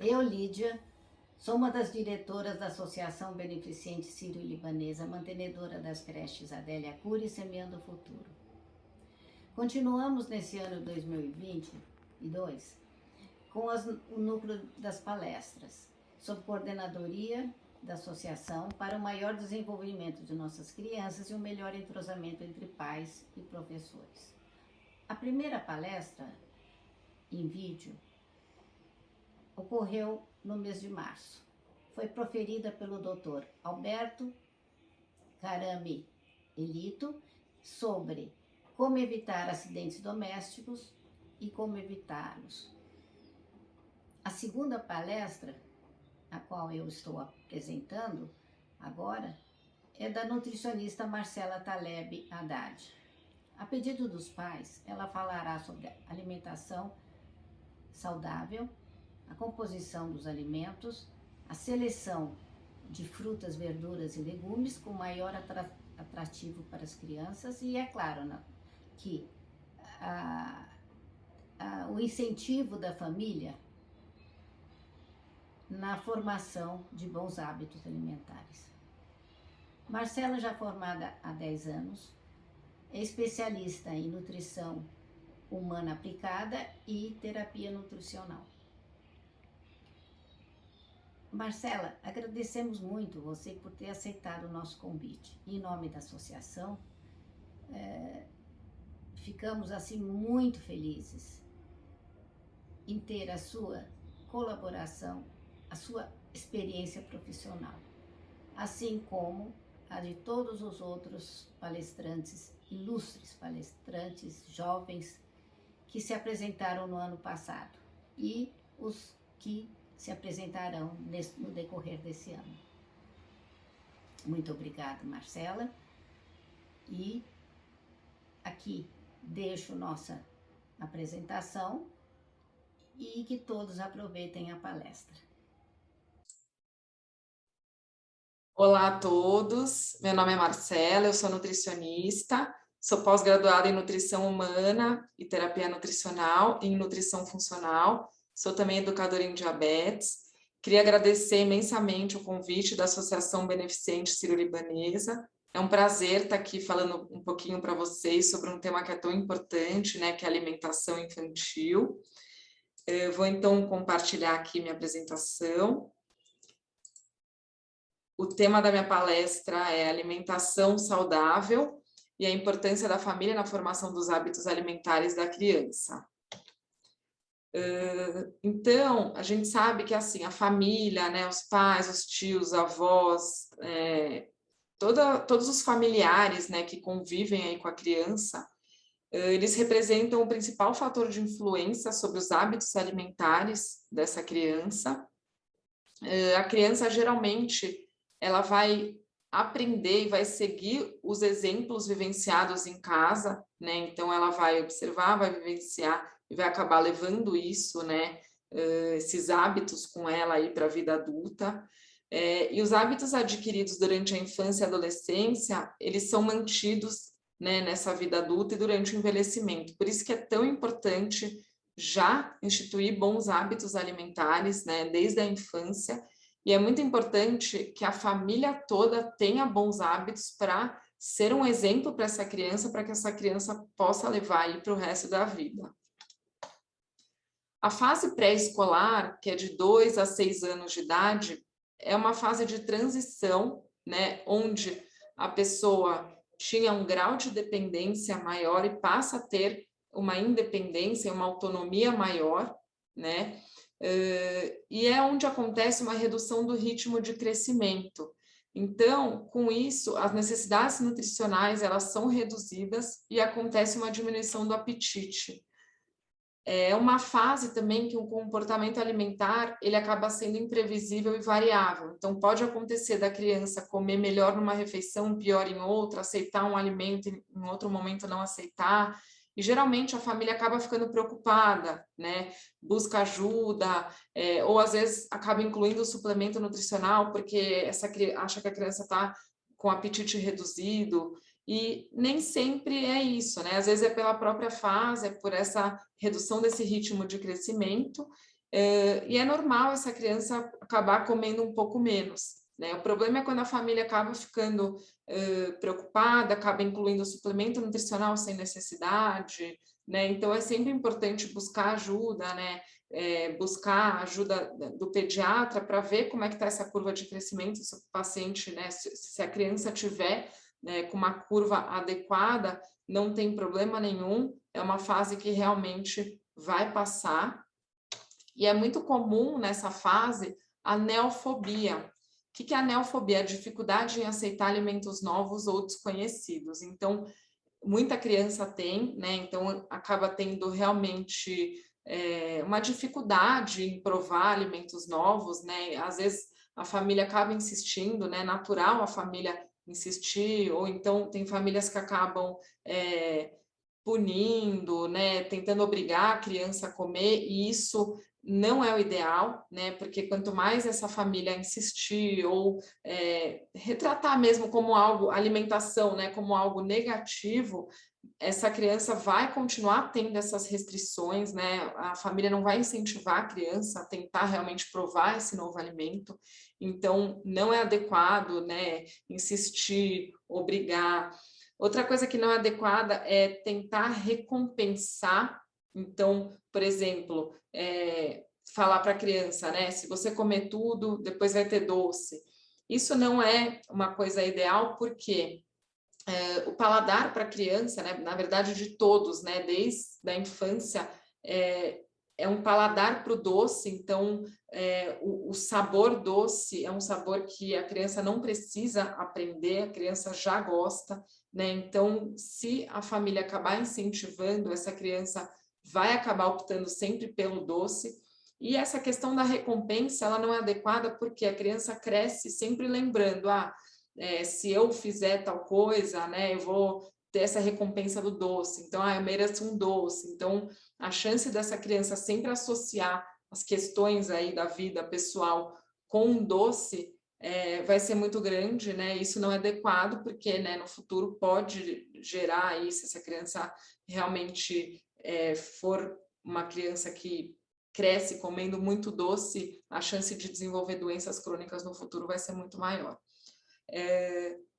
Eu, Lídia, sou uma das diretoras da Associação Beneficente Sírio-Libanesa, mantenedora das creches Adélia Cury e Semeando o Futuro. Continuamos nesse ano 2022 com o núcleo das palestras, sob coordenadoria da associação para o maior desenvolvimento de nossas crianças e um melhor entrosamento entre pais e professores. A primeira palestra em vídeo ocorreu no mês de março. Foi proferida pelo Dr. Alberto Carame Elito sobre como evitar acidentes domésticos e como evitá-los. A segunda palestra, a qual eu estou apresentando agora, é da nutricionista Marcela Taleb Haddad. A pedido dos pais, ela falará sobre alimentação saudável, a composição dos alimentos, a seleção de frutas, verduras e legumes com maior atrativo para as crianças e, é claro, que o incentivo da família na formação de bons hábitos alimentares. Marcela, já formada há 10 anos, é especialista em nutrição humana aplicada e terapia nutricional. Marcela, agradecemos muito você por ter aceitado o nosso convite. Em nome da associação, ficamos assim muito felizes em ter a sua colaboração, a sua experiência profissional, assim como a de todos os outros palestrantes, ilustres palestrantes jovens que se apresentaram no ano passado e os que se apresentarão no decorrer desse ano. Muito obrigada, Marcela. E aqui deixo nossa apresentação e que todos aproveitem a palestra. Olá a todos, meu nome é Marcela, eu sou nutricionista, sou pós-graduada em nutrição humana e terapia nutricional e em nutrição funcional, sou também educadora em diabetes. Queria agradecer imensamente o convite da Associação Beneficente Sírio-Libanesa. É um prazer estar aqui falando um pouquinho para vocês sobre um tema que é tão importante, né, que é a alimentação infantil. Eu vou então compartilhar aqui minha apresentação. O tema da minha palestra é alimentação saudável e a importância da família na formação dos hábitos alimentares da criança. Então, a gente sabe que assim, a família, né, os pais, os tios, os avós, todos os familiares, né, que convivem aí com a criança, eles representam o principal fator de influência sobre os hábitos alimentares dessa criança. A criança geralmente ela vai aprender e vai seguir os exemplos vivenciados em casa, né? Então ela vai observar, vai vivenciar e vai acabar levando isso, né? Esses hábitos com ela aí para a vida adulta. E os hábitos adquiridos durante a infância e adolescência, eles são mantidos, né, nessa vida adulta e durante o envelhecimento. Por isso que é tão importante já instituir bons hábitos alimentares, né, desde a infância. E é muito importante que a família toda tenha bons hábitos para ser um exemplo para essa criança, para que essa criança possa levar aí para o resto da vida. A fase pré-escolar, que é de 2 a 6 anos de idade, é uma fase de transição, né, onde a pessoa tinha um grau de dependência maior e passa a ter uma independência, uma autonomia maior, né? E é onde acontece uma redução do ritmo de crescimento. Então, com isso, as necessidades nutricionais elas são reduzidas e acontece uma diminuição do apetite. É uma fase também que o comportamento alimentar ele acaba sendo imprevisível e variável. Então, pode acontecer da criança comer melhor numa refeição, pior em outra, aceitar um alimento e em outro momento não aceitar. E geralmente a família acaba ficando preocupada, né? Busca ajuda, ou às vezes acaba incluindo o suplemento nutricional porque acha que a criança está com apetite reduzido. E nem sempre é isso, né? Às vezes é pela própria fase, é por essa redução desse ritmo de crescimento, e é normal essa criança acabar comendo um pouco menos, né? O problema é quando a família acaba ficando preocupada, acaba incluindo suplemento nutricional sem necessidade, né? Então, é sempre importante buscar ajuda, né? Buscar a ajuda do pediatra para ver como é que está essa curva de crescimento, se o paciente, né? Se a criança tiver, né, com uma curva adequada, não tem problema nenhum, é uma fase que realmente vai passar. E é muito comum nessa fase a neofobia. O que é a neofobia? A dificuldade em aceitar alimentos novos ou desconhecidos. Então, muita criança tem, né? Então, acaba tendo realmente uma dificuldade em provar alimentos novos, né? Às vezes, a família acaba insistindo, né? É natural a família insistir, ou então tem famílias que acabam punindo, né, tentando obrigar a criança a comer, e isso não é o ideal, né, porque quanto mais essa família insistir ou retratar mesmo como algo, alimentação, né, como algo negativo, essa criança vai continuar tendo essas restrições, né, a família não vai incentivar a criança a tentar realmente provar esse novo alimento, então não é adequado, né, insistir, obrigar. Outra coisa que não é adequada é tentar recompensar. Então, por exemplo, falar para a criança, né? Se você comer tudo, depois vai ter doce. Isso não é uma coisa ideal, porque o paladar para a criança, né? Na verdade, de todos, né? Desde a infância, é um paladar para o doce, então o sabor doce é um sabor que a criança não precisa aprender, a criança já gosta, né? Então, se a família acabar incentivando, essa criança vai acabar optando sempre pelo doce. E essa questão da recompensa, ela não é adequada porque a criança cresce sempre lembrando, se eu fizer tal coisa, né, eu vou ter essa recompensa do doce. Então, eu mereço um doce. Então, a chance dessa criança sempre associar as questões aí da vida pessoal com um doce vai ser muito grande, né? Isso não é adequado, porque, né, no futuro pode gerar aí, se essa criança realmente for uma criança que cresce comendo muito doce, a chance de desenvolver doenças crônicas no futuro vai ser muito maior.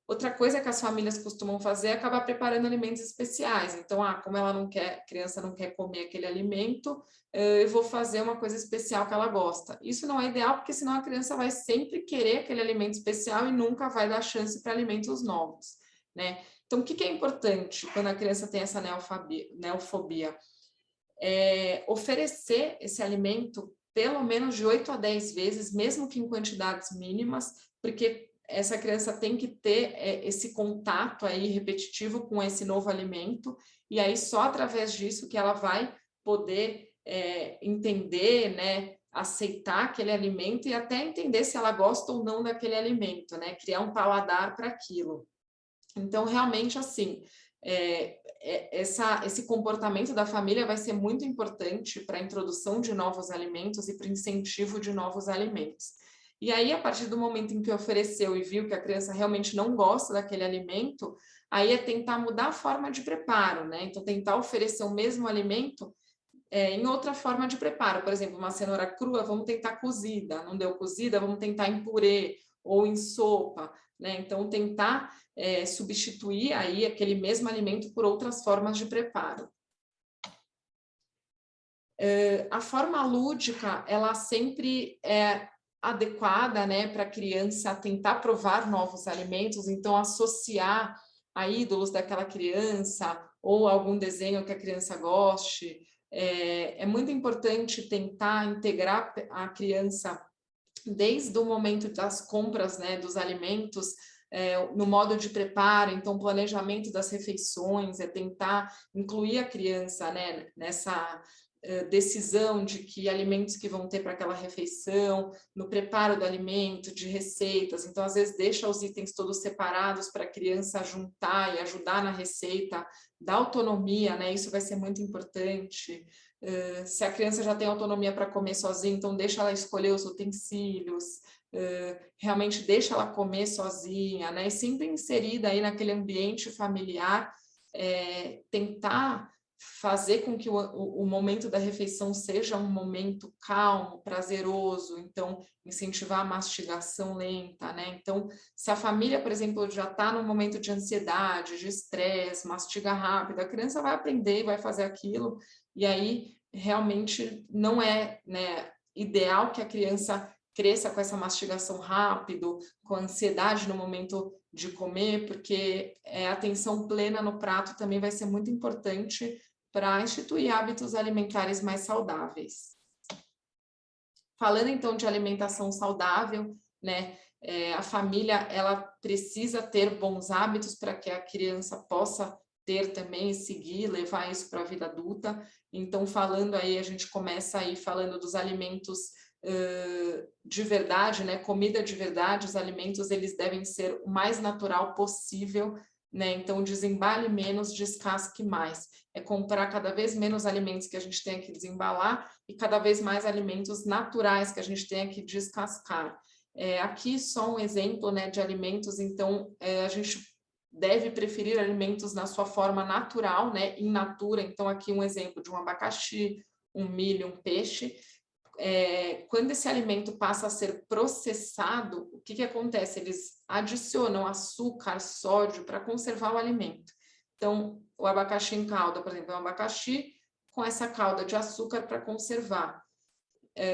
Outra coisa que as famílias costumam fazer é acabar preparando alimentos especiais. Então, como ela não quer, a criança não quer comer aquele alimento, eu vou fazer uma coisa especial que ela gosta. Isso não é ideal, porque senão a criança vai sempre querer aquele alimento especial e nunca vai dar chance para alimentos novos, né? Então, o que é importante quando a criança tem essa neofobia? Oferecer esse alimento pelo menos de 8 a 10 vezes, mesmo que em quantidades mínimas, porque essa criança tem que ter esse contato aí repetitivo com esse novo alimento, e aí só através disso que ela vai poder entender, né, aceitar aquele alimento e até entender se ela gosta ou não daquele alimento, né, criar um paladar para aquilo. Então, realmente, assim, esse comportamento da família vai ser muito importante para a introdução de novos alimentos e para o incentivo de novos alimentos. E aí, a partir do momento em que ofereceu e viu que a criança realmente não gosta daquele alimento, aí é tentar mudar a forma de preparo, né? Então, tentar oferecer o mesmo alimento em outra forma de preparo. Por exemplo, uma cenoura crua, vamos tentar cozida. Não deu cozida, vamos tentar em purê ou em sopa, né? Então, tentar substituir aí aquele mesmo alimento por outras formas de preparo. A forma lúdica, ela sempre é adequada, né, para a criança tentar provar novos alimentos, então associar a ídolos daquela criança ou algum desenho que a criança goste. É muito importante tentar integrar a criança desde o momento das compras, né, dos alimentos, no modo de preparo, então planejamento das refeições, é tentar incluir a criança, né, nessa decisão de que alimentos que vão ter para aquela refeição, no preparo do alimento, de receitas. Então, às vezes, deixa os itens todos separados para a criança juntar e ajudar na receita, dá autonomia, né? Isso vai ser muito importante. Se a criança já tem autonomia para comer sozinha, então deixa ela escolher os utensílios, realmente deixa ela comer sozinha, né? E sempre inserida aí naquele ambiente familiar, tentar fazer com que o momento da refeição seja um momento calmo, prazeroso, então incentivar a mastigação lenta, né? Então, se a família, por exemplo, já está num momento de ansiedade, de estresse, mastiga rápido, a criança vai aprender e vai fazer aquilo, e aí realmente não é, né, ideal que a criança cresça com essa mastigação rápido, com ansiedade no momento de comer, porque a atenção plena no prato também vai ser muito importante para instituir hábitos alimentares mais saudáveis. Falando então de alimentação saudável, né, a família ela precisa ter bons hábitos para que a criança possa ter também, seguir, levar isso para a vida adulta. Então, falando aí, a gente começa aí falando dos alimentos de verdade, né, comida de verdade, os alimentos eles devem ser o mais natural possível, né, então desembale menos, descasque mais. É comprar cada vez menos alimentos que a gente tenha que desembalar e cada vez mais alimentos naturais que a gente tenha que descascar. Aqui só um exemplo, né, de alimentos, então a gente deve preferir alimentos na sua forma natural, né, in natura. Então aqui um exemplo de um abacaxi, um milho, um peixe. Quando esse alimento passa a ser processado, o que acontece? Eles adicionam açúcar, sódio para conservar o alimento. Então, o abacaxi em calda, por exemplo, é um abacaxi com essa calda de açúcar para conservar.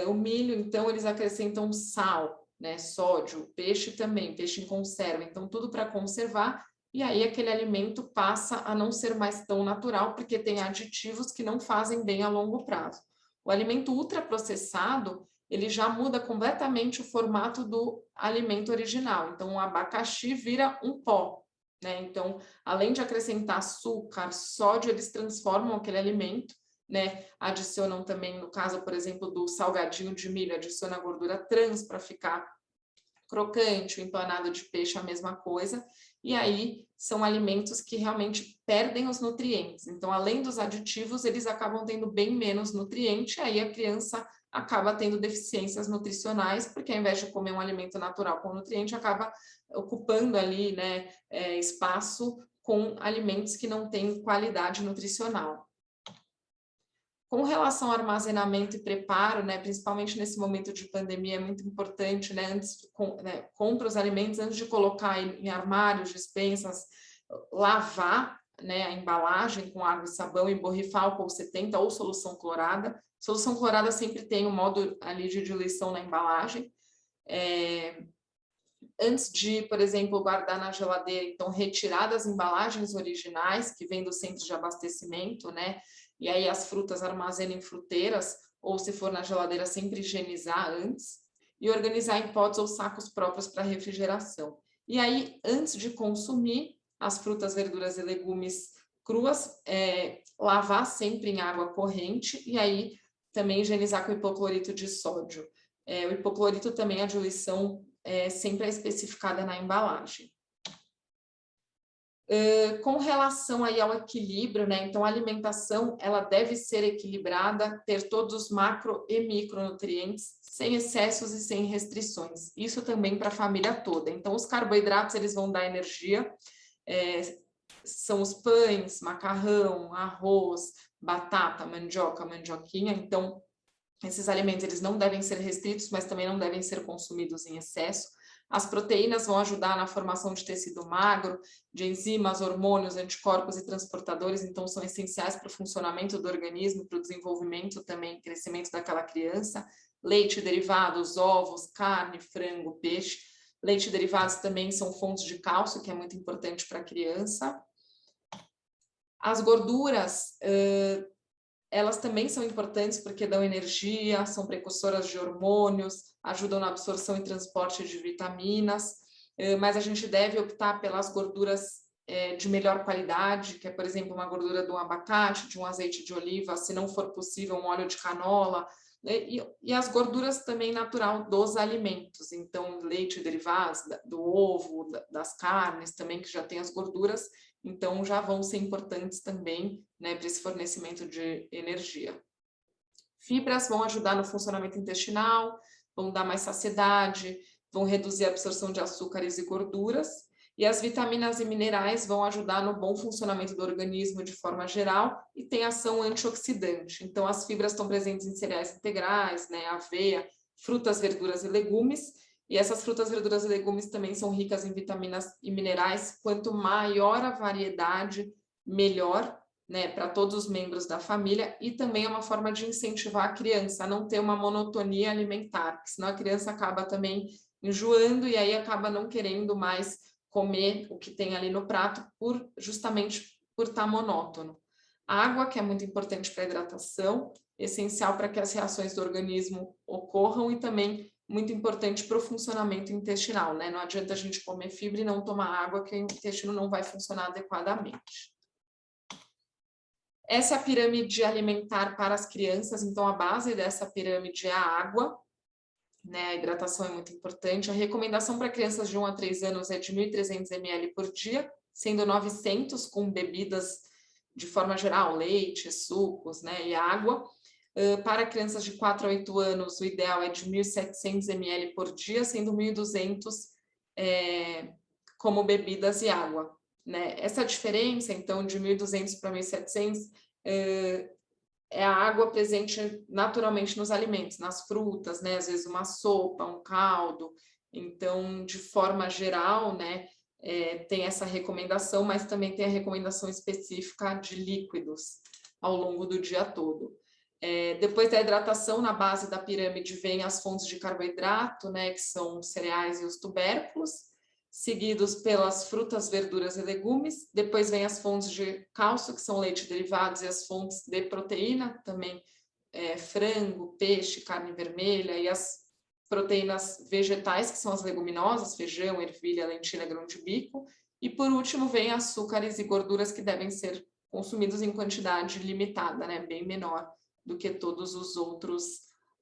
O milho, então, eles acrescentam sal, né, sódio, peixe também, peixe em conserva, então tudo para conservar, e aí aquele alimento passa a não ser mais tão natural, porque tem aditivos que não fazem bem a longo prazo. O alimento ultraprocessado, ele já muda completamente o formato do alimento original. Então, o abacaxi vira um pó, né? Então, além de acrescentar açúcar, sódio, eles transformam aquele alimento, né? Adicionam também, no caso, por exemplo, do salgadinho de milho, adiciona gordura trans para ficar crocante, o empanado de peixe a mesma coisa, e aí são alimentos que realmente perdem os nutrientes. Então, além dos aditivos, eles acabam tendo bem menos nutriente, aí a criança acaba tendo deficiências nutricionais, porque ao invés de comer um alimento natural com nutriente, acaba ocupando ali, né, espaço com alimentos que não têm qualidade nutricional. Com relação ao armazenamento e preparo, né, principalmente nesse momento de pandemia, é muito importante, né, compra os alimentos antes de colocar em armários, despensas, lavar, né, a embalagem com água e sabão e borrifar álcool 70 ou solução clorada. Solução clorada sempre tem um modo ali de diluição na embalagem. Antes de, por exemplo, guardar na geladeira, então retirar das embalagens originais que vêm do centro de abastecimento, né? E aí as frutas armazenem em fruteiras, ou se for na geladeira, sempre higienizar antes, e organizar em potes ou sacos próprios para refrigeração. E aí, antes de consumir as frutas, verduras e legumes cruas, lavar sempre em água corrente, e aí também higienizar com hipoclorito de sódio. O hipoclorito também, a diluição sempre é especificada na embalagem. Com relação aí ao equilíbrio, né? Então, a alimentação, ela deve ser equilibrada, ter todos os macro e micronutrientes, sem excessos e sem restrições. Isso também para a família toda. Então, os carboidratos, eles vão dar energia, são os pães, macarrão, arroz, batata, mandioca, mandioquinha. Então, esses alimentos, eles não devem ser restritos, mas também não devem ser consumidos em excesso. As proteínas vão ajudar na formação de tecido magro, de enzimas, hormônios, anticorpos e transportadores, então são essenciais para o funcionamento do organismo, para o desenvolvimento também, crescimento daquela criança. Leite, derivados, ovos, carne, frango, peixe. Leite e derivados também são fontes de cálcio, que é muito importante para a criança. As gorduras, elas também são importantes porque dão energia, são precursoras de hormônios, ajudam na absorção e transporte de vitaminas, mas a gente deve optar pelas gorduras de melhor qualidade, que é, por exemplo, uma gordura de um abacate, de um azeite de oliva, se não for possível, um óleo de canola, e as gorduras também natural dos alimentos, então leite, derivados do ovo, das carnes também, que já tem as gorduras, então já vão ser importantes também, né, para esse fornecimento de energia. Fibras vão ajudar no funcionamento intestinal, vão dar mais saciedade, vão reduzir a absorção de açúcares e gorduras, E as vitaminas e minerais vão ajudar no bom funcionamento do organismo de forma geral e tem ação antioxidante. Então, as fibras estão presentes em cereais integrais, né, aveia, frutas, verduras e legumes. E essas frutas, verduras e legumes também são ricas em vitaminas e minerais. Quanto maior a variedade, melhor, né, para todos os membros da família. E também é uma forma de incentivar a criança a não ter uma monotonia alimentar, porque senão a criança acaba também enjoando e aí acaba não querendo mais comer o que tem ali no prato, justamente por estar monótono. A água, que é muito importante para a hidratação, essencial para que as reações do organismo ocorram e também muito importante para o funcionamento intestinal, né? Não adianta a gente comer fibra e não tomar água, que o intestino não vai funcionar adequadamente. Essa é a pirâmide alimentar para as crianças, então a base dessa pirâmide é a água, né? A hidratação é muito importante. A recomendação para crianças de 1 a 3 anos é de 1.300 ml por dia, sendo 900 com bebidas de forma geral, leite, sucos, né, e água. Para crianças de 4 a 8 anos, o ideal é de 1.700 ml por dia, sendo 1.200 como bebidas e água, né? Essa diferença, então, de 1.200 para 1.700 é a água presente naturalmente nos alimentos, nas frutas, né? Às vezes uma sopa, um caldo. Então, de forma geral, né, tem essa recomendação, mas também tem a recomendação específica de líquidos ao longo do dia todo. Depois da hidratação, na base da pirâmide, vem as fontes de carboidrato, né, que são os cereais e os tubérculos, seguidos pelas frutas, verduras e legumes. Depois vem as fontes de cálcio, que são leite derivados, e as fontes de proteína, também frango, peixe, carne vermelha, e as proteínas vegetais, que são as leguminosas, feijão, ervilha, lentilha, grão de bico. E por último vem açúcares e gorduras que devem ser consumidos em quantidade limitada, né, bem menor do que todos os outros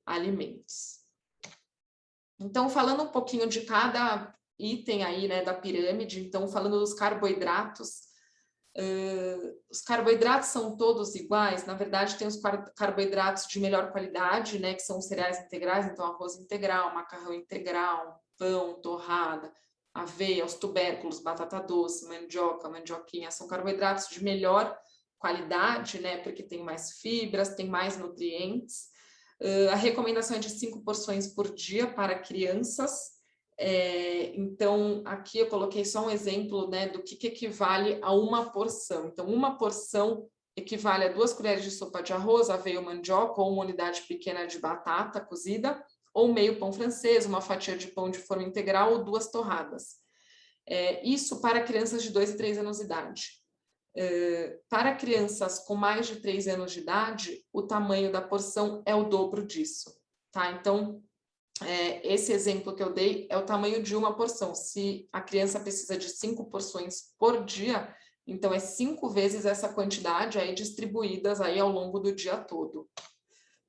alimentos. Então, falando um pouquinho de cada item aí, né, da pirâmide, então falando dos carboidratos, os carboidratos são todos iguais? Na verdade, tem os carboidratos de melhor qualidade, né, que são os cereais integrais, então arroz integral, macarrão integral, pão, torrada, aveia, os tubérculos, batata doce, mandioca, mandioquinha, são carboidratos de melhor qualidade, né, porque tem mais fibras, tem mais nutrientes. A recomendação é de 5 porções por dia para crianças. Então, aqui eu coloquei só um exemplo, né, do que equivale a uma porção. Então, uma porção equivale a 2 colheres de sopa de arroz, aveia ou mandioca, ou uma unidade pequena de batata cozida, ou meio pão francês, uma fatia de pão de forma integral ou 2 torradas. Isso para crianças de 2 e 3 anos de idade. Para crianças com mais de 3 anos de idade, o tamanho da porção é o dobro disso, tá? Então, esse exemplo que eu dei é o tamanho de uma porção. Se a criança precisa de 5 porções por dia, então é 5 vezes essa quantidade aí distribuídas aí ao longo do dia todo.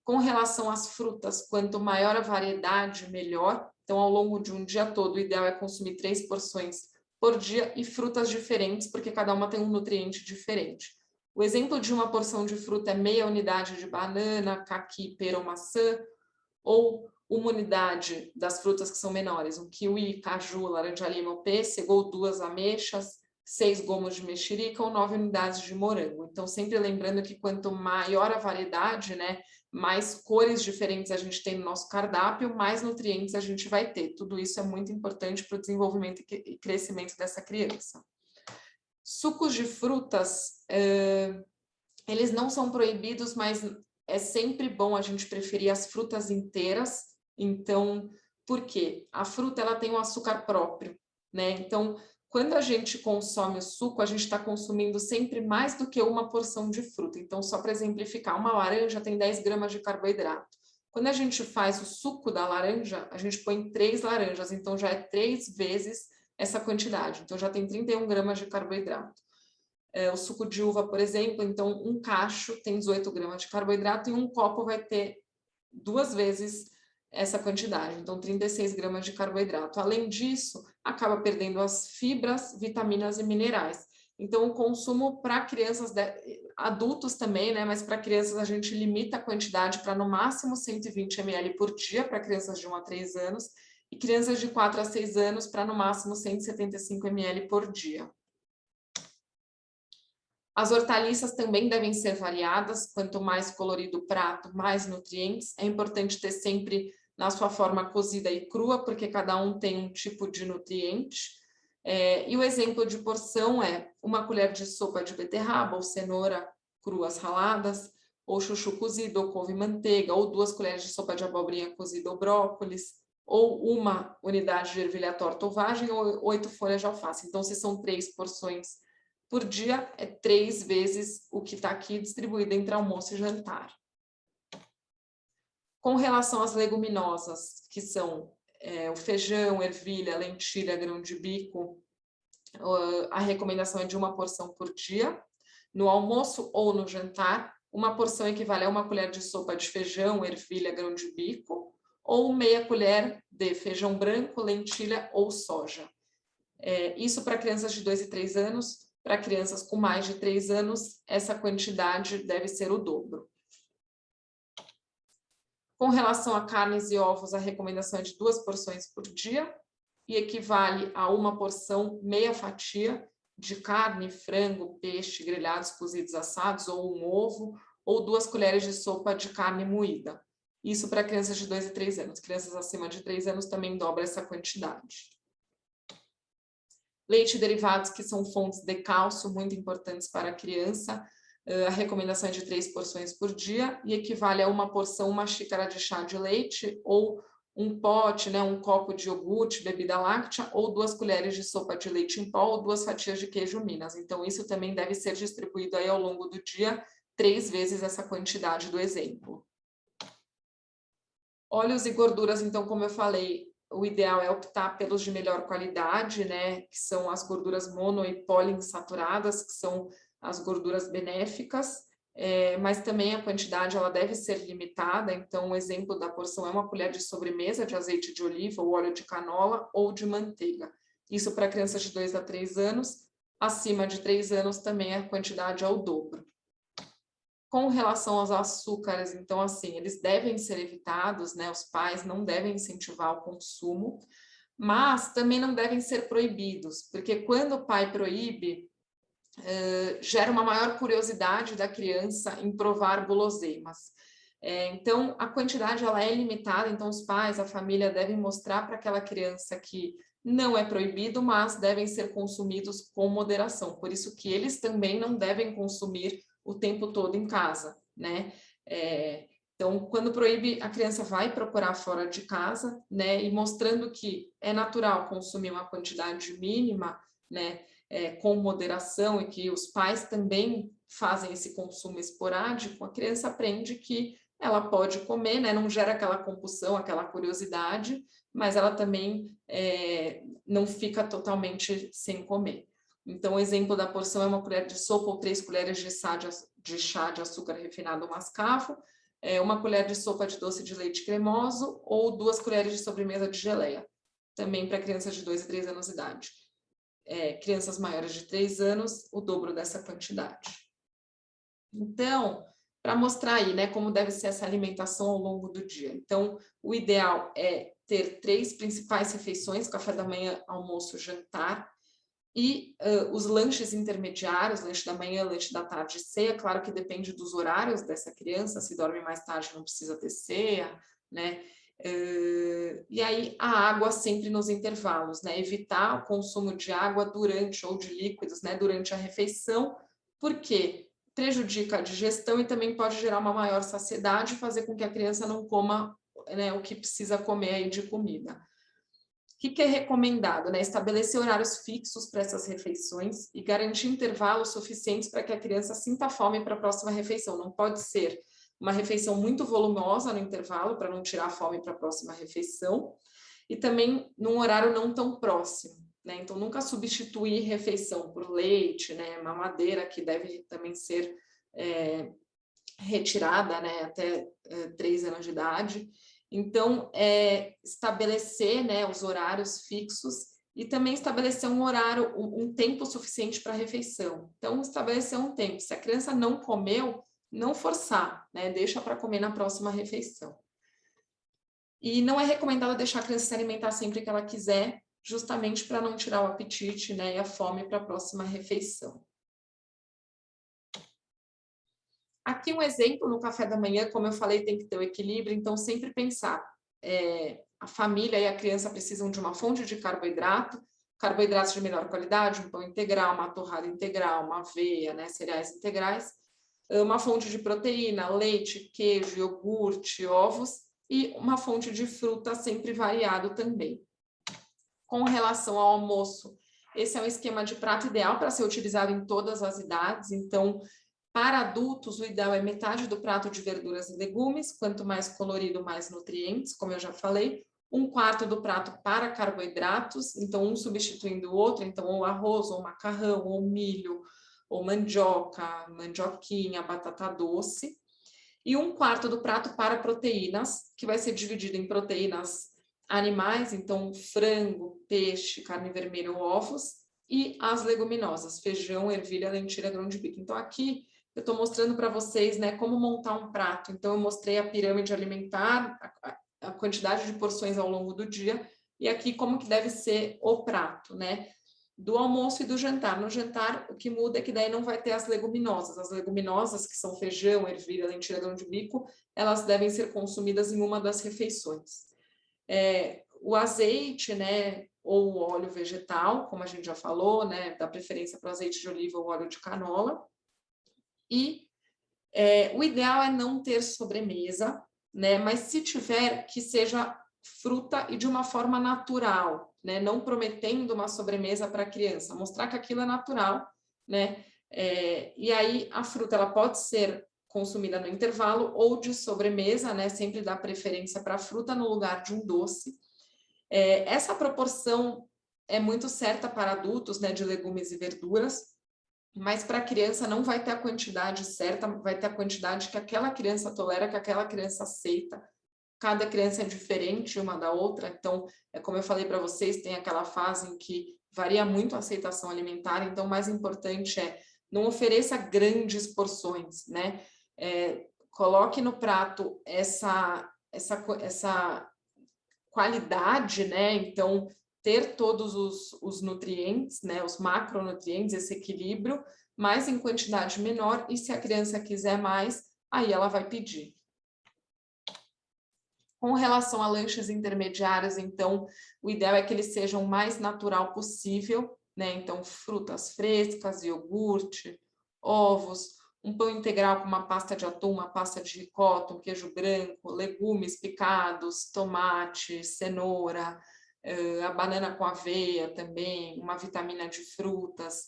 Com relação às frutas, quanto maior a variedade, melhor. Então, ao longo de um dia todo, o ideal é consumir 3 porções por dia e frutas diferentes, porque cada uma tem um nutriente diferente. O exemplo de uma porção de fruta é meia unidade de banana, caqui, pera ou maçã, ou uma unidade das frutas que são menores, um kiwi, caju, laranja-lima ou pêssego, ou 2 ameixas, 6 gomos de mexerica ou 9 unidades de morango. Então, sempre lembrando que quanto maior a variedade, né, mais cores diferentes a gente tem no nosso cardápio, mais nutrientes a gente vai ter. Tudo isso é muito importante para o desenvolvimento e crescimento dessa criança. Sucos de frutas, eles não são proibidos, mas é sempre bom a gente preferir as frutas inteiras. Então, por quê? A fruta ela tem um açúcar próprio, né? Então, quando a gente consome o suco, a gente está consumindo sempre mais do que uma porção de fruta. Então, só para exemplificar, uma laranja tem 10 gramas de carboidrato. Quando a gente faz o suco da laranja, a gente põe 3 laranjas, então já é 3 vezes essa quantidade. Então, já tem 31 gramas de carboidrato. O suco de uva, por exemplo, então um cacho tem 18 gramas de carboidrato e um copo vai ter 2 vezes essa quantidade, então 36 gramas de carboidrato. Além disso, acaba perdendo as fibras, vitaminas e minerais. Então, o consumo para crianças, adultos também, né? Mas para crianças a gente limita a quantidade para no máximo 120 ml por dia para crianças de 1 a 3 anos e crianças de 4 a 6 anos para no máximo 175 ml por dia. As hortaliças também devem ser variadas, quanto mais colorido o prato, mais nutrientes. É importante ter sempre na sua forma cozida e crua, porque cada um tem um tipo de nutriente. E o exemplo de porção é uma colher de sopa de beterraba ou cenoura cruas raladas, ou chuchu cozido, ou couve e manteiga, ou 2 colheres de sopa de abobrinha cozida ou brócolis, ou uma unidade de ervilha torta ou vagem, ou 8 folhas de alface. Então, se são 3 porções por dia, é 3 vezes o que está aqui distribuído entre almoço e jantar. Com relação às leguminosas, que são o feijão, ervilha, lentilha, grão de bico, a recomendação é de 1 porção por dia, no almoço ou no jantar. 1 porção equivale a 1 colher de sopa de feijão, ervilha, grão de bico, ou meia colher de feijão branco, lentilha ou soja. Isso para crianças de 2 e 3 anos. Para crianças com mais de 3 anos, essa quantidade deve ser o dobro. Com relação a carnes e ovos, a recomendação é de 2 porções por dia e equivale a 1 porção, meia fatia de carne, frango, peixe, grelhados, cozidos, assados, ou um ovo, ou 2 colheres de sopa de carne moída. Isso para crianças de 2 e 3 anos. Crianças acima de 3 anos também dobra essa quantidade. Leite e derivados, que são fontes de cálcio muito importantes para a criança. A recomendação é de 3 porções por dia e equivale a 1 porção, 1 xícara de chá de leite, ou um pote, um copo de iogurte, bebida láctea, ou 2 colheres de sopa de leite em pó, ou 2 fatias de queijo Minas. Então, isso também deve ser distribuído aí ao longo do dia, 3 vezes essa quantidade do exemplo. Óleos e gorduras, então, como eu falei, o ideal é optar pelos de melhor qualidade, que são as gorduras mono e poliinsaturadas, que são as gorduras benéficas, mas também a quantidade ela deve ser limitada. Então, o exemplo da porção é 1 colher de sobremesa de azeite de oliva ou óleo de canola ou de manteiga. Isso para crianças de 2 a 3 anos. Acima de 3 anos também a quantidade é o dobro. Com relação aos açúcares, então, assim, eles devem ser evitados, os pais não devem incentivar o consumo, mas também não devem ser proibidos, porque quando o pai proíbe, gera uma maior curiosidade da criança em provar guloseimas. Então, a quantidade ela é limitada, então os pais, a família devem mostrar para aquela criança que não é proibido, mas devem ser consumidos com moderação. Por isso que eles também não devem consumir o tempo todo em casa, Então, quando proíbe, a criança vai procurar fora de casa, e mostrando que é natural consumir uma quantidade mínima, com moderação, e que os pais também fazem esse consumo esporádico, a criança aprende que ela pode comer, não gera aquela compulsão, aquela curiosidade, mas ela também não fica totalmente sem comer. Então, o exemplo da porção é 1 colher de sopa ou 3 colheres de chá de açúcar refinado ou mascavo, 1 colher de sopa de doce de leite cremoso ou 2 colheres de sobremesa de geleia, também para crianças de 2 e 3 anos de idade. Crianças maiores de 3 anos, o dobro dessa quantidade. Então, para mostrar aí, como deve ser essa alimentação ao longo do dia. Então, o ideal é ter 3 principais refeições, café da manhã, almoço, jantar, e os lanches intermediários, lanche da manhã, lanche da tarde e ceia. Claro que depende dos horários dessa criança, se dorme mais tarde não precisa ter ceia, e aí a água sempre nos intervalos, evitar o consumo de água durante, ou de líquidos, durante a refeição, porque prejudica a digestão e também pode gerar uma maior saciedade e fazer com que a criança não coma o que precisa comer aí de comida. O que é recomendado? Estabelecer horários fixos para essas refeições e garantir intervalos suficientes para que a criança sinta fome para a próxima refeição. Não pode ser uma refeição muito volumosa no intervalo, para não tirar a fome para a próxima refeição, e também num horário não tão próximo. Então, nunca substituir refeição por leite, mamadeira, que deve também ser retirada até 3 anos de idade. Então, estabelecer os horários fixos e também estabelecer um horário, um tempo suficiente para a refeição. Então, estabelecer um tempo. Se a criança não comeu, não forçar, deixa para comer na próxima refeição. E não é recomendado deixar a criança se alimentar sempre que ela quiser, justamente para não tirar o apetite, né, e a fome para a próxima refeição. Aqui um exemplo no café da manhã, como eu falei, tem que ter o equilíbrio, então sempre pensar, a família e a criança precisam de uma fonte de carboidrato, carboidratos de melhor qualidade, um pão integral, uma torrada integral, uma aveia, né, cereais integrais, uma fonte de proteína, leite, queijo, iogurte, ovos e uma fonte de fruta sempre variado também. Com relação ao almoço, esse é um esquema de prato ideal para ser utilizado em todas as idades, então para adultos, o ideal é metade do prato de verduras e legumes, quanto mais colorido, mais nutrientes, como eu já falei. Um quarto do prato para carboidratos, então um substituindo o outro, então ou arroz, ou macarrão, ou milho, ou mandioca, mandioquinha, batata doce. E um quarto do prato para proteínas, que vai ser dividido em proteínas animais, então frango, peixe, carne vermelha ou ovos, e as leguminosas, feijão, ervilha, lentilha, grão de bico. Então aqui eu estou mostrando para vocês, né, como montar um prato. Então eu mostrei a pirâmide alimentar, a quantidade de porções ao longo do dia, e aqui como que deve ser o prato, né? Do almoço e do jantar. No jantar, o que muda é que daí não vai ter as leguminosas. As leguminosas, que são feijão, ervilha, lentilha, grão de bico, elas devem ser consumidas em uma das refeições. O azeite, né, ou o óleo vegetal, como a gente já falou, né, dá preferência para o azeite de oliva ou óleo de canola. E o ideal é não ter sobremesa, né, mas se tiver, que seja fruta e de uma forma natural, né, não prometendo uma sobremesa para a criança, mostrar que aquilo é natural, né, e aí a fruta ela pode ser consumida no intervalo ou de sobremesa, né, sempre dá preferência para a fruta no lugar de um doce. Essa proporção é muito certa para adultos, né, de legumes e verduras, mas para a criança não vai ter a quantidade certa, vai ter a quantidade que aquela criança tolera, que aquela criança aceita. Cada criança é diferente uma da outra, então, como eu falei para vocês, tem aquela fase em que varia muito a aceitação alimentar, então o mais importante é não ofereça grandes porções, né? Coloque no prato essa qualidade, né? Então, ter todos os nutrientes, né? Os macronutrientes, esse equilíbrio, mas em quantidade menor, e se a criança quiser mais, aí ela vai pedir. Com relação a lanches intermediários, então, o ideal é que eles sejam o mais natural possível, né? Então, frutas frescas, iogurte, ovos, um pão integral com uma pasta de atum, uma pasta de ricota, um queijo branco, legumes picados, tomate, cenoura, a banana com aveia também, uma vitamina de frutas.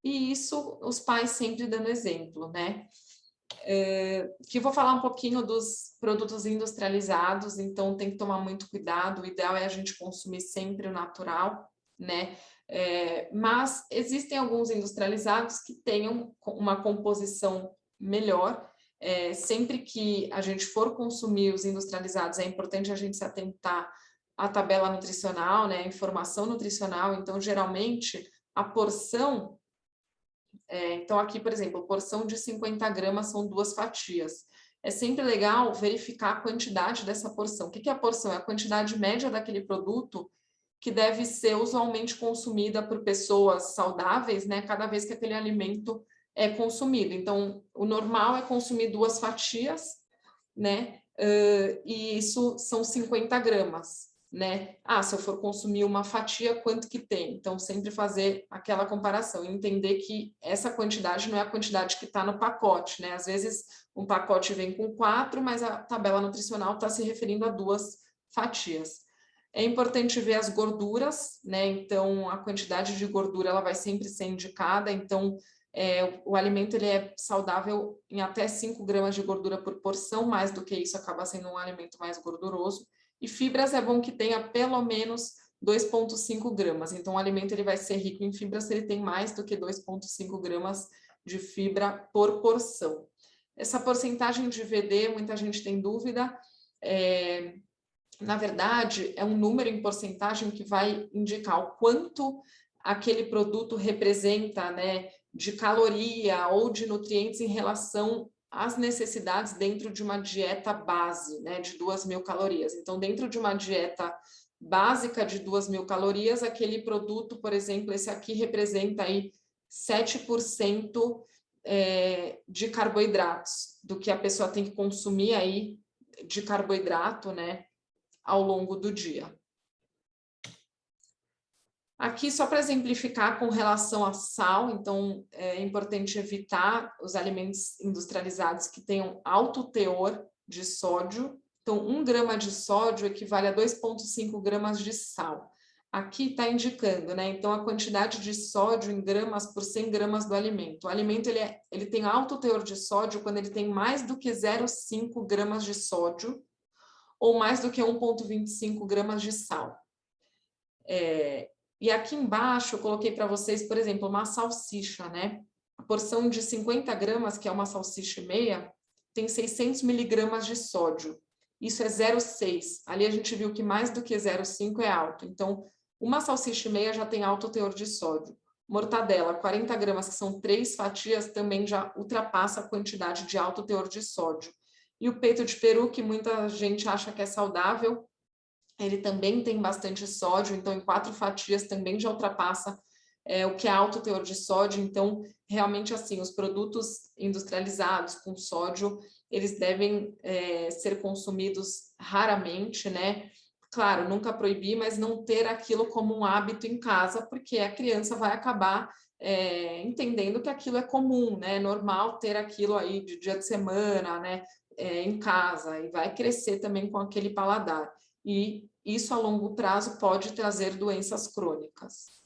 E isso os pais sempre dando exemplo, né? Que eu vou falar um pouquinho dos produtos industrializados, então tem que tomar muito cuidado, o ideal é a gente consumir sempre o natural, né? Mas existem alguns industrializados que tenham uma composição melhor. Sempre que a gente for consumir os industrializados, é importante a gente se atentar à tabela nutricional, né? A informação nutricional, então geralmente a porção então, aqui, por exemplo, porção de 50 gramas são 2 fatias. É sempre legal verificar a quantidade dessa porção. O que é a porção? É a quantidade média daquele produto que deve ser usualmente consumida por pessoas saudáveis, né? Cada vez que aquele alimento é consumido. Então, o normal é consumir 2 fatias, né? E isso são 50 gramas. Né? Se eu for consumir uma fatia, quanto que tem? Então, sempre fazer aquela comparação e entender que essa quantidade não é a quantidade que está no pacote, né? Às vezes, um pacote vem com 4, mas a tabela nutricional está se referindo a 2 fatias. É importante ver as gorduras, né? Então, a quantidade de gordura, ela vai sempre ser indicada. Então, o alimento ele é saudável em até 5 gramas de gordura por porção, mais do que isso acaba sendo um alimento mais gorduroso. E fibras é bom que tenha pelo menos 2,5 gramas. Então, o alimento ele vai ser rico em fibras se ele tem mais do que 2,5 gramas de fibra por porção. Essa porcentagem de VD, muita gente tem dúvida. Na verdade, é um número em porcentagem que vai indicar o quanto aquele produto representa, né, de caloria ou de nutrientes em relação as necessidades dentro de uma dieta base, né, de 2.000 calorias. Então, dentro de uma dieta básica de 2.000 calorias, aquele produto, por exemplo, esse aqui representa aí 7% de carboidratos, do que a pessoa tem que consumir aí de carboidrato, né, ao longo do dia. Aqui, só para exemplificar com relação a sal, então é importante evitar os alimentos industrializados que tenham alto teor de sódio. Então, 1 grama de sódio equivale a 2,5 gramas de sal. Aqui está indicando, né? Então, a quantidade de sódio em gramas por 100 gramas do alimento. O alimento ele tem alto teor de sódio quando ele tem mais do que 0,5 gramas de sódio ou mais do que 1,25 gramas de sal. E aqui embaixo eu coloquei para vocês, por exemplo, uma salsicha, né? A porção de 50 gramas, que é uma salsicha e meia, tem 600 miligramas de sódio. Isso é 0,6. Ali a gente viu que mais do que 0,5 é alto. Então, uma salsicha e meia já tem alto teor de sódio. Mortadela, 40 gramas, que são 3 fatias, também já ultrapassa a quantidade de alto teor de sódio. E o peito de peru, que muita gente acha que é saudável, ele também tem bastante sódio, então em 4 fatias também já ultrapassa o que é alto teor de sódio. Então, realmente, assim, os produtos industrializados com sódio, eles devem ser consumidos raramente, né? Claro, nunca proibir, mas não ter aquilo como um hábito em casa, porque a criança vai acabar entendendo que aquilo é comum, né? É normal ter aquilo aí de dia de semana, né? Em casa, e vai crescer também com aquele paladar. E isso a longo prazo pode trazer doenças crônicas.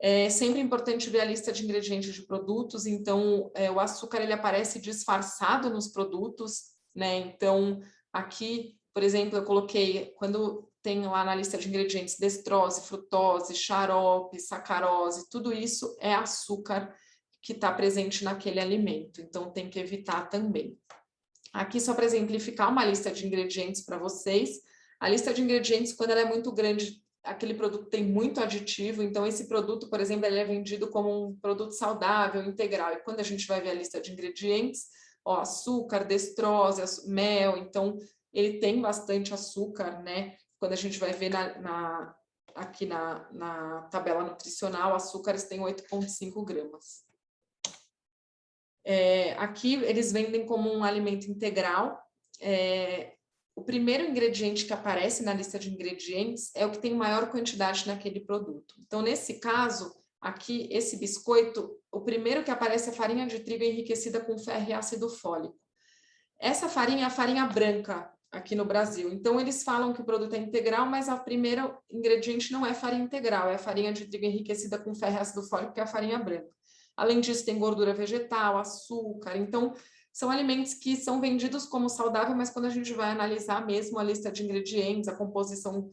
É sempre importante ver a lista de ingredientes de produtos. Então, o açúcar ele aparece disfarçado nos produtos, né? Então, aqui, por exemplo, eu coloquei, quando tem lá na lista de ingredientes destrose, frutose, xarope, sacarose, tudo isso é açúcar que está presente naquele alimento. Então, tem que evitar também. Aqui, só para exemplificar uma lista de ingredientes para vocês. A lista de ingredientes, quando ela é muito grande, aquele produto tem muito aditivo. Então, esse produto, por exemplo, ele é vendido como um produto saudável, integral. E quando a gente vai ver a lista de ingredientes, ó, açúcar, destrose, mel. Então, ele tem bastante açúcar, né? Quando a gente vai ver aqui na tabela nutricional, açúcares tem 8,5 gramas. Aqui eles vendem como um alimento integral. O primeiro ingrediente que aparece na lista de ingredientes é o que tem maior quantidade naquele produto. Então, nesse caso, aqui, esse biscoito, o primeiro que aparece é farinha de trigo enriquecida com ferro e ácido fólico. Essa farinha é a farinha branca aqui no Brasil. Então, eles falam que o produto é integral, mas o primeiro ingrediente não é farinha integral, é a farinha de trigo enriquecida com ferro e ácido fólico, que é a farinha branca. Além disso, tem gordura vegetal, açúcar. Então, são alimentos que são vendidos como saudável, mas quando a gente vai analisar mesmo a lista de ingredientes, a composição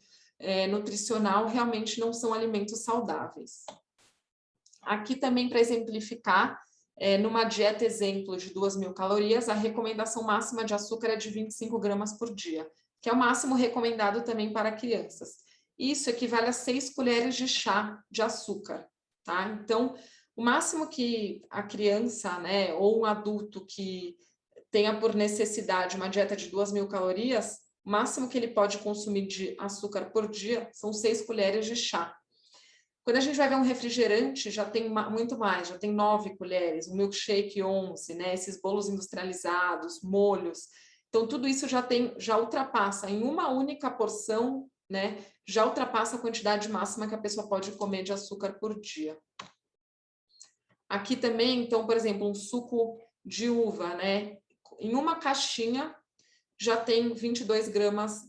nutricional, realmente não são alimentos saudáveis. Aqui também, para exemplificar, numa dieta exemplo de 2.000 calorias, a recomendação máxima de açúcar é de 25 gramas por dia, que é o máximo recomendado também para crianças. Isso equivale a 6 colheres de chá de açúcar, tá? Então, o máximo que a criança, né, ou um adulto que tenha por necessidade uma dieta de 2.000 calorias, o máximo que ele pode consumir de açúcar por dia são 6 colheres de chá. Quando a gente vai ver um refrigerante, já tem muito mais, já tem 9 colheres, um milkshake 11, né, esses bolos industrializados, molhos. Então, tudo isso já ultrapassa em uma única porção, né, já ultrapassa a quantidade máxima que a pessoa pode comer de açúcar por dia. Aqui também, então, por exemplo, um suco de uva, né? Em uma caixinha já tem 22 gramas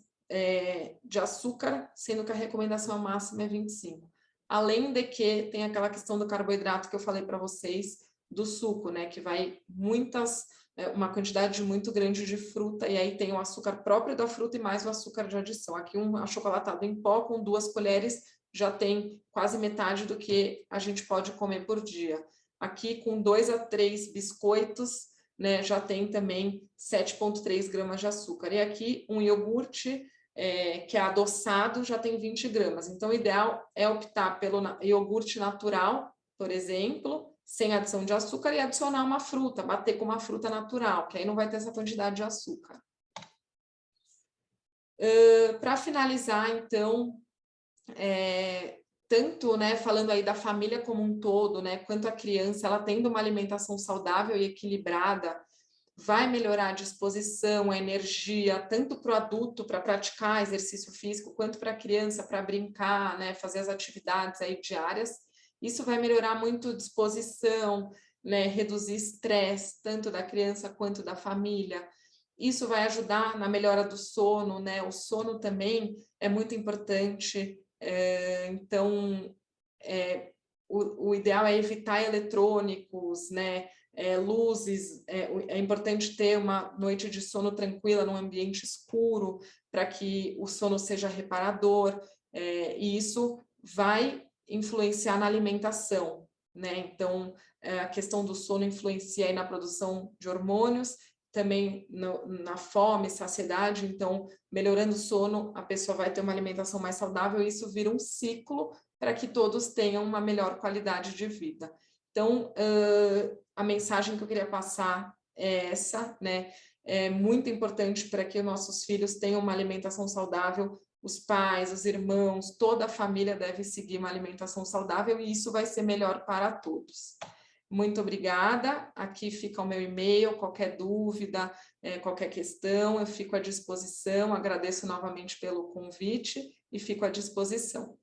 de açúcar, sendo que a recomendação máxima é 25. Além de que tem aquela questão do carboidrato que eu falei para vocês, do suco, né? Que vai uma quantidade muito grande de fruta, e aí tem o açúcar próprio da fruta e mais o açúcar de adição. Aqui um achocolatado em pó com 2 colheres já tem quase metade do que a gente pode comer por dia. Aqui, com 2 a 3 biscoitos, né, já tem também 7,3 gramas de açúcar. E aqui, um iogurte, que é adoçado, já tem 20 gramas. Então, o ideal é optar pelo iogurte natural, por exemplo, sem adição de açúcar, e adicionar uma fruta, bater com uma fruta natural, que aí não vai ter essa quantidade de açúcar. Para finalizar, então, tanto, né, falando aí da família como um todo, né, quanto a criança, ela tendo uma alimentação saudável e equilibrada, vai melhorar a disposição, a energia, tanto para o adulto para praticar exercício físico, quanto para a criança para brincar, né, fazer as atividades aí diárias. Isso vai melhorar muito a disposição, né, reduzir estresse, tanto da criança quanto da família. Isso vai ajudar na melhora do sono, né? O sono também é muito importante. Então, o ideal é evitar eletrônicos, né? Luzes. É importante ter uma noite de sono tranquila num ambiente escuro para que o sono seja reparador. E isso vai influenciar na alimentação, né? Então, a questão do sono influencia aí na produção de hormônios, também na fome, saciedade. Então, melhorando o sono, a pessoa vai ter uma alimentação mais saudável e isso vira um ciclo para que todos tenham uma melhor qualidade de vida. Então, a mensagem que eu queria passar é essa, né? É muito importante para que os nossos filhos tenham uma alimentação saudável. Os pais, os irmãos, toda a família deve seguir uma alimentação saudável e isso vai ser melhor para todos. Muito obrigada. Aqui fica o meu e-mail, qualquer dúvida, qualquer questão, eu fico à disposição. Agradeço novamente pelo convite e fico à disposição.